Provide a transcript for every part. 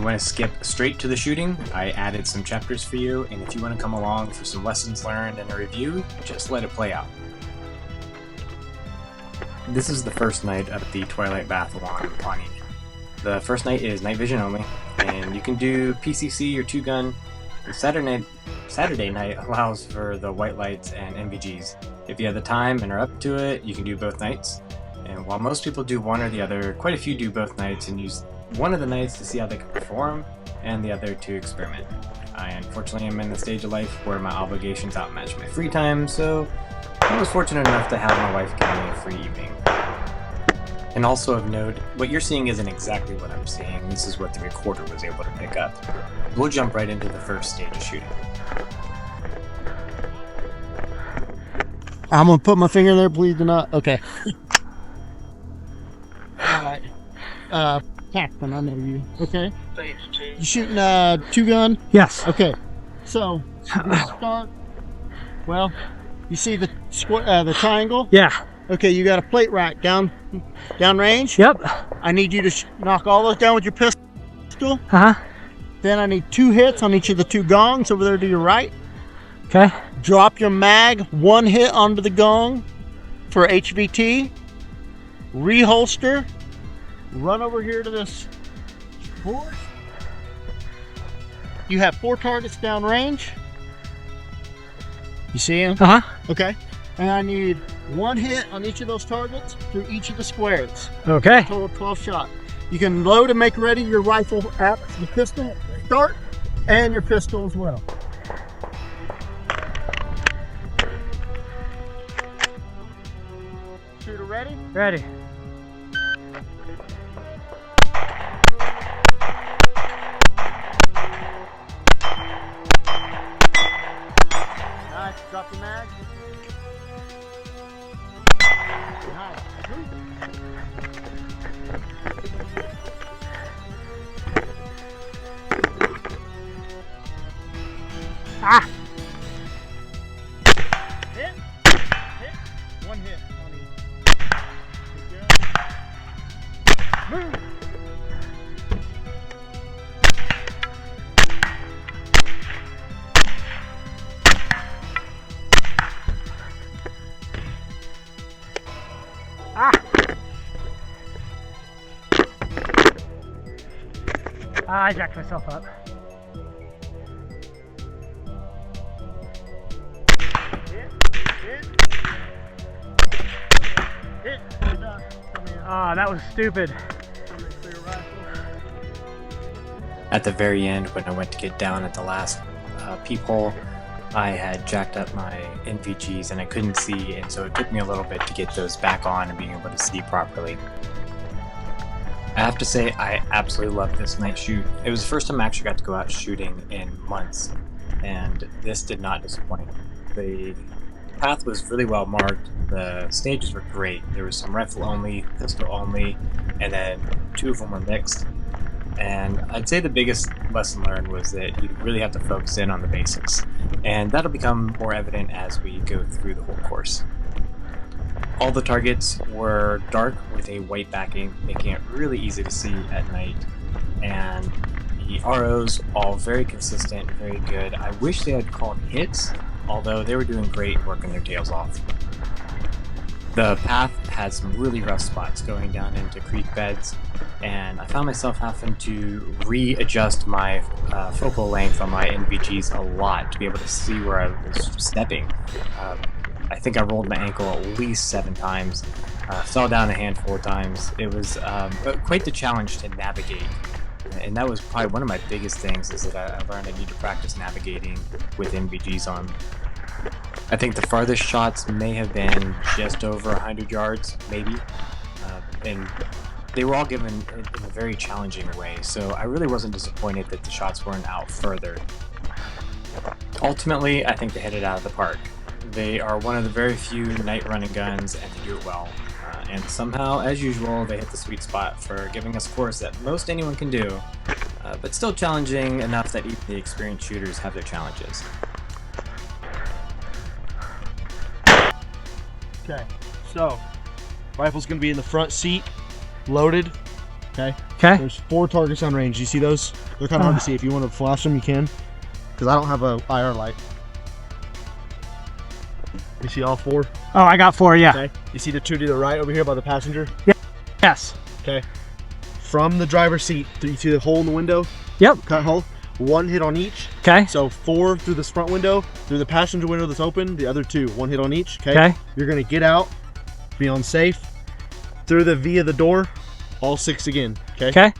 want to skip straight to the shooting, I added some chapters for you, and if you want to come along for some lessons learned and a review, just let it play out. This is the first night of the Twilight Biathalon in Pawnee. The first night is night vision only, and you can do PCC or 2-gun. The Saturday night allows for the white lights and NVGs. If you have the time and are up to it, you can do both nights. And while most people do one or the other, quite a few do both nights and use one of the nights to see how they can perform, and the other to experiment. I unfortunately am in the stage of life where my obligations outmatch my free time, so I was fortunate enough to have my wife give me a free evening. And also of note, what you're seeing isn't exactly what I'm seeing. This is what the recorder was able to pick up. We'll jump right into the first stage of shooting. I'm gonna put my finger in there, please do not. Okay. Alright. Captain, I know you. Okay. You shooting 2-gun? Yes. Okay. So, you start. Well, you see the the triangle? Yeah. Okay, you got a plate rack down range. Yep. I need you to knock all those down with your pistol. Uh-huh. Then I need 2 hits on each of the 2 gongs over there to your right. Okay. Drop your mag, 1 hit onto the gong for HVT. Reholster. Run over here to this board. You have 4 targets down range. You see them? Uh-huh. Okay. And I need 1 hit on each of those targets through each of the squares. Okay. Total 12 shot. You can load and make ready your rifle at the pistol start and your pistol as well. Shooter ready? Ready. Nice. Drop the mag. Nice. Ah! Hit. Hit. 1 hit on each. Good. Move. Ah! I jacked myself up. Hit. Hit. Hit. You're done. Come here. Ah, that was stupid. Clear rifle. At the very end, when I went to get down at the last peephole, I had jacked up my NVGs and I couldn't see, and so it took me a little bit to get those back on and being able to see properly. I have to say, I absolutely loved this night shoot. It was the first time I actually got to go out shooting in months, and this did not disappoint. The path was really well marked, the stages were great. There was some rifle only, pistol only, and then 2 of them were mixed. And I'd say the biggest lesson learned was that you really have to focus in on the basics, and that'll become more evident as we go through the whole course. All the targets were dark with a white backing, making it really easy to see at night, and the ROs all very consistent, very good. I wish they had called hits, although they were doing great working their tails off. The path had some really rough spots going down into creek beds, and I found myself having to readjust my focal length on my NVGs a lot to be able to see where I was stepping. I think I rolled my ankle at least 7 times, fell down a handful of times. It was quite the challenge to navigate, and that was probably one of my biggest things, is that I learned I need to practice navigating with NVGs on. I think the farthest shots may have been just over 100 yards, maybe, and they were all given in a very challenging way, so I really wasn't disappointed that the shots weren't out further. Ultimately, I think they hit it out of the park. They are one of the very few night running guns, and they do it well. And somehow, as usual, they hit the sweet spot for giving us a course that most anyone can do, but still challenging enough that even the experienced shooters have their challenges. Okay, so rifle's gonna be in the front seat, loaded. Okay. Okay. There's 4 targets on range. You see those? They're kind of hard to see. If you want to flash them, you can. Because I don't have a IR light. You see all 4? Oh, I got 4, yeah. Okay. You see the 2 to the right over here by the passenger? Yes. Okay. From the driver's seat, you see the hole in the window? Yep. Cut hole. 1 hit on each. Okay. So 4 through this front window, through the passenger window that's open, the other 2, 1 hit on each. Okay. You're gonna get out, be on safe, through the V of the door, all 6 again. Okay. Okay.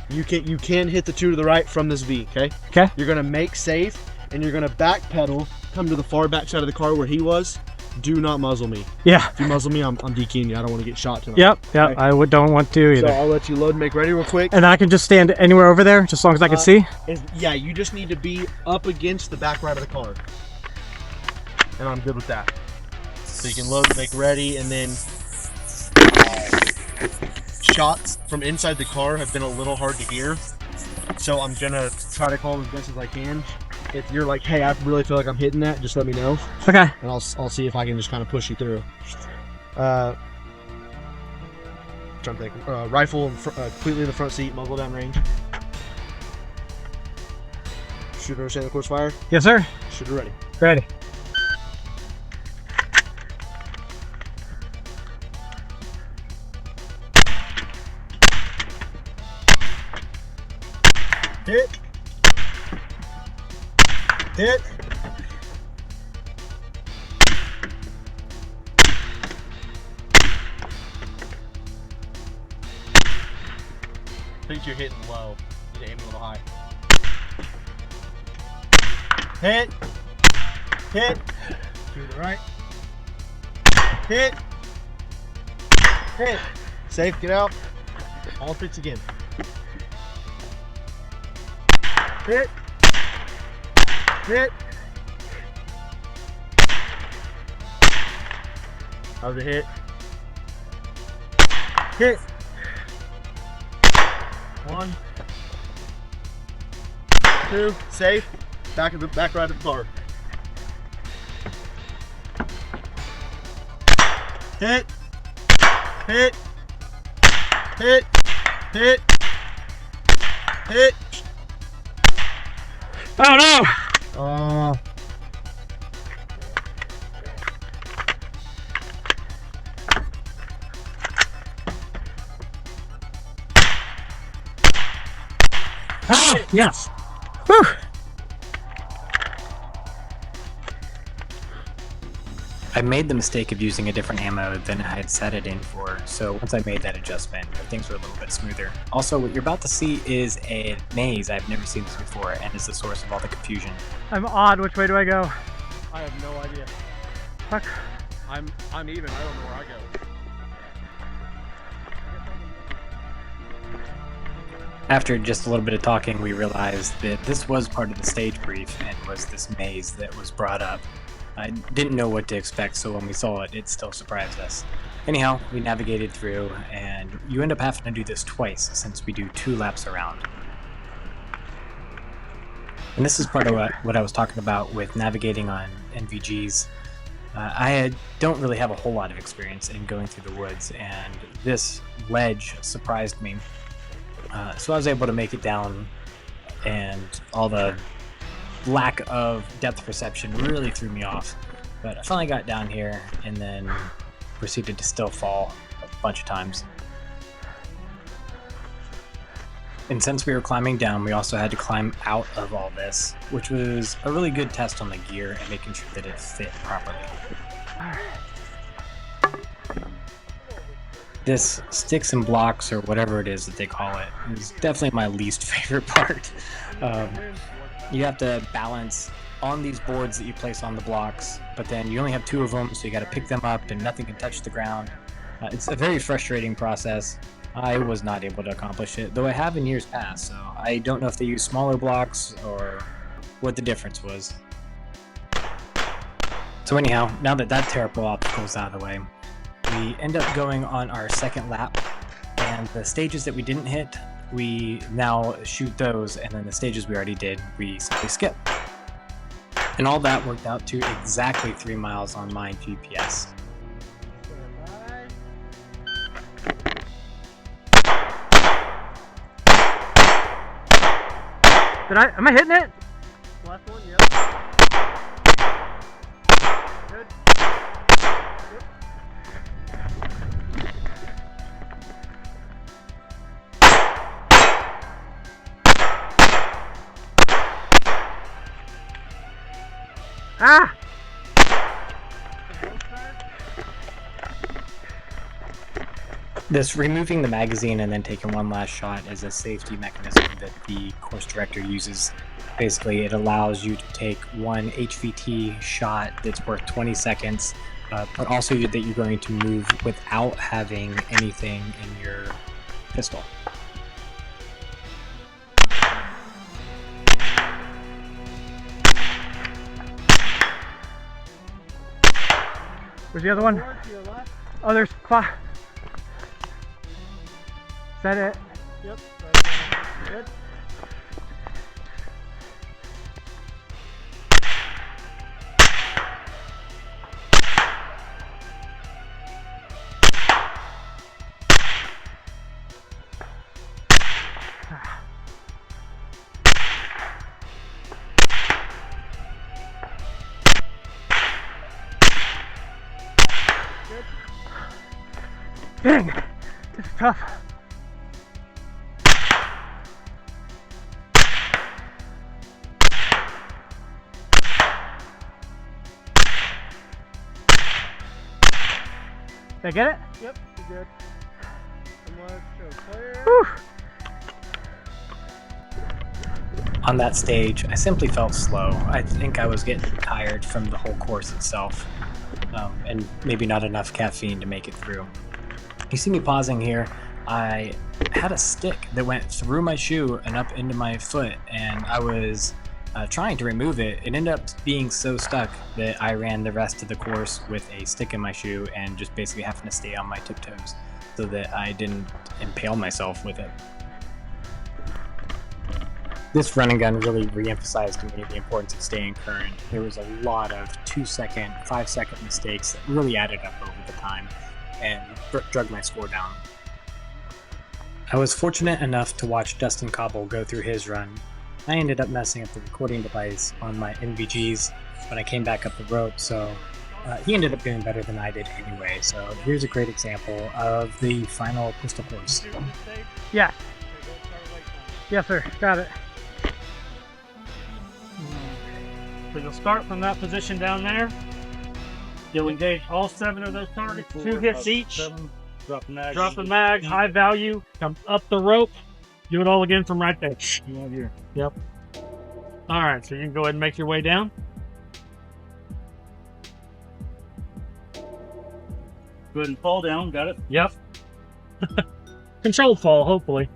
You can hit the 2 to the right from this V. Okay. Okay. You're gonna make safe, and you're gonna backpedal, come to the far back side of the car where he was. Do not muzzle me. Yeah. If you muzzle me, I'm DQing you. I don't want to get shot tonight. Yep. Yep. Okay. I don't want to either. So I'll let you load and make ready real quick. And then I can just stand anywhere over there, just as long as I can see. Yeah, you just need to be up against the back right of the car. And I'm good with that. So you can load and make ready, and then shots from inside the car have been a little hard to hear. So I'm gonna try to call them as best as I can. If you're like, hey, I really feel like I'm hitting that, just let me know. Okay. And I'll see if I can just kind of push you through. Trying to think. Rifle completely in the front seat, muzzle down range. Shooter, understand the course fire? Yes, sir. Shooter ready. Ready. Hit. Hit. I think you're hitting low. You need to aim a little high. Hit. Hit. To the right. Hit. Hit. Safe, get out. All 6 again. Hit. Hit. How's it hit? Hit. 1, 2, safe. Back right of the car. Hit. Hit. Hit. Hit. Hit. Oh no! Oh, yes. Whew. I made the mistake of using a different ammo than I had set it in for, so once I made that adjustment, things were a little bit smoother. Also, what you're about to see is a maze. I've never seen this before, and is the source of all the confusion. I'm odd. Which way do I go? I have no idea. Fuck. I'm even. I don't know where I go. After just a little bit of talking, we realized that this was part of the stage brief and was this maze that was brought up. I didn't know what to expect, so when we saw it, it still surprised us. Anyhow, we navigated through, and you end up having to do this twice since we do 2 laps around. And this is part of what I was talking about with navigating on NVGs. Don't really have a whole lot of experience in going through the woods, and this ledge surprised me. So I was able to make it down, and all the lack of depth perception really threw me off. But I finally got down here and then proceeded to still fall a bunch of times. And since we were climbing down, we also had to climb out of all this, which was a really good test on the gear and making sure that it fit properly. This sticks and blocks, or whatever it is that they call it, is definitely my least favorite part. You have to balance on these boards that you place on the blocks, but then you only have 2 of them, so you got to pick them up and nothing can touch the ground. It's a very frustrating process. I was not able to accomplish it, though I have in years past, so I don't know if they use smaller blocks or what the difference was. So anyhow, now that that terrible obstacle is out of the way, we end up going on our second lap, and the stages that we didn't hit, we now shoot those, and then the stages we already did, we simply skip. And all that worked out to exactly 3 miles on my GPS. Am I hitting it? Last one, yeah. Good. Ah! This removing the magazine and then taking one last shot is a safety mechanism that the course director uses. Basically, it allows you to take one HVT shot that's worth 20 seconds, but also that you're going to move without having anything in your pistol. Where's the other one? Oh, there's clock. Is that it? Yep. Good. Dang, this is tough. Did I get it? Yep, you're good. Show clear. Whew. On that stage, I simply felt slow. I think I was getting tired from the whole course itself, and maybe not enough caffeine to make it through. You see me pausing here, I had a stick that went through my shoe and up into my foot, and I was trying to remove it. It ended up being so stuck that I ran the rest of the course with a stick in my shoe and just basically having to stay on my tiptoes so that I didn't impale myself with it. This run and gun really re-emphasized to me the importance of staying current. There was a lot of 2-second, 5-second mistakes that really added up over the time and drug my score down. I was fortunate enough to watch Dustin Cobble go through his run. I ended up messing up the recording device on my NVGs when I came back up the rope, so he ended up doing better than I did anyway. So here's a great example of the final pistol course. Yeah. Yes, sir. Got it. So you'll start from that position down there. You'll engage all 7 of those targets, 2 hits each. Drop the mag. Drop the mag, high value, come up the rope. Do it all again from right there. Right here. Yep. All right, so you can go ahead and make your way down. Go ahead and fall down, got it? Yep. Controlled fall, hopefully.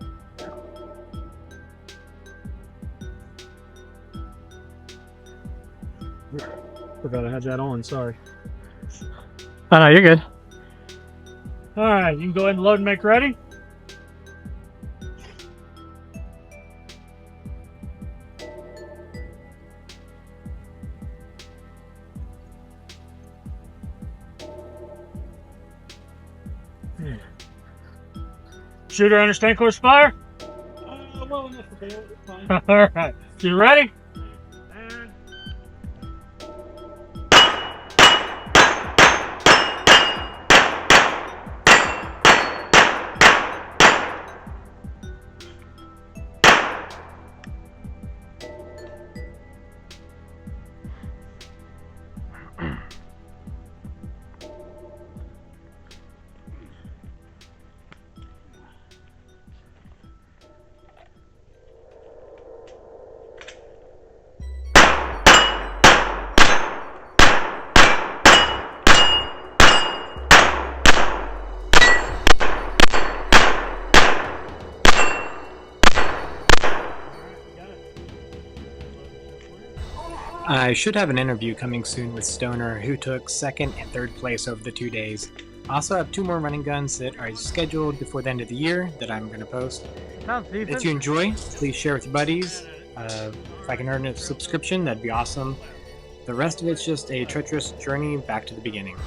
Forgot I had that on, sorry. Oh, no, you're good. All right, you can go ahead and load and make ready. Shooter, understand course fire? Well enough to fail, it's fine. All right, you ready? I should have an interview coming soon with Stoner, who took 2nd and 3rd place over the 2 days. I also have 2 more running guns that are scheduled before the end of the year that I'm going to post. Sounds decent. If you enjoy, please share with your buddies. If I can earn a subscription, that'd be awesome. The rest of it's just a treacherous journey back to the beginning.